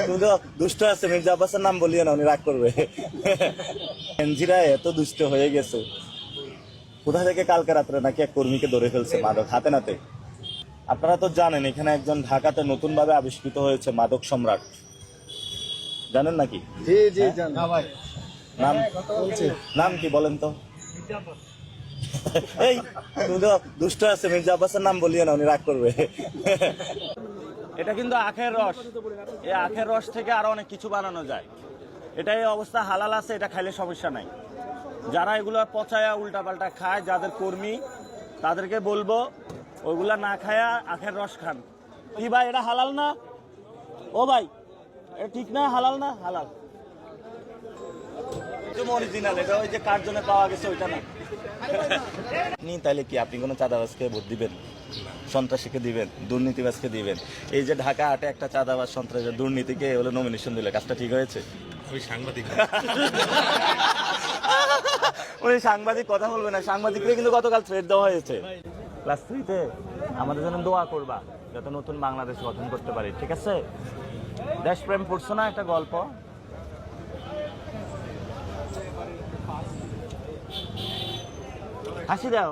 তুমি তো দুষ্ট আছে, মির্জা আব্বাসের নাম বলিও না, উনি রাগ করবে। এনজিরা এত দুষ্ট হয়ে গেছে, কোথা থেকে কালকে রাত্রে নাকি এক কর্মীকে ধরে ফেলছে মাদক হাতে নাতে। আপনারা তো জানেন এখানে একজন ঢাকাতে নতুন ভাবে আবিষ্কৃত হয়েছে মাদক সম্রাট, জানেন নাকি? জি জি হ্যাঁ? জান নাম নাম কি বলেন তো? এই তুমি তো দুষ্ট আছে, মির্জা আব্বাসের নাম বলিও না, উনি রাগ করবে। এটা কিন্তু আখের রস, এই আখের রস থেকে আরো অনেক কিছু বানানো যায়। এটা এই অবস্থা হালাল আছে, এটা খাইলে সমস্যা নাই। যারা এগুলো পচায়া উল্টাপাল্টা খায়, যাদের কর্মী, তাদেরকে বলবো ওইগুলা না খায়া আখের রস খান। কি ভাই, এটা হালাল না? ও ভাই, এটা ঠিক না? হালাল না? হালাল অরিজিনাল, এটা ওই যে কার জন্য পাওয়া গেছে ওইটা না। আপনি তাইলে কি আপনি কোনো চাঁদাবাজকে ভোট দিবেন? সন্ত্রাসীকে দিবেন? দুর্নীতিবাজকে দিবেন? এই যে ঢাকা আটে একটা চাঁদাবাজ সন্ত্রাসী দুর্নীতিকে হলো নমিনেশন দিলে, কাজটা ঠিক হয়েছে? আমি সাংবাদিক। উনি সাংবাদিক কথা বলবে না, সাংবাদিকদের কিন্তু গতকাল থ্রেড দেওয়া হয়েছে। ক্লাস 3-তে আমাদের জন্য দোয়া করবা যাতে নতুন বাংলাদেশ গঠন করতে পারি, ঠিক আছে? দেশপ্রেম পড়ছো না একটা গল্প? হাসি দাও।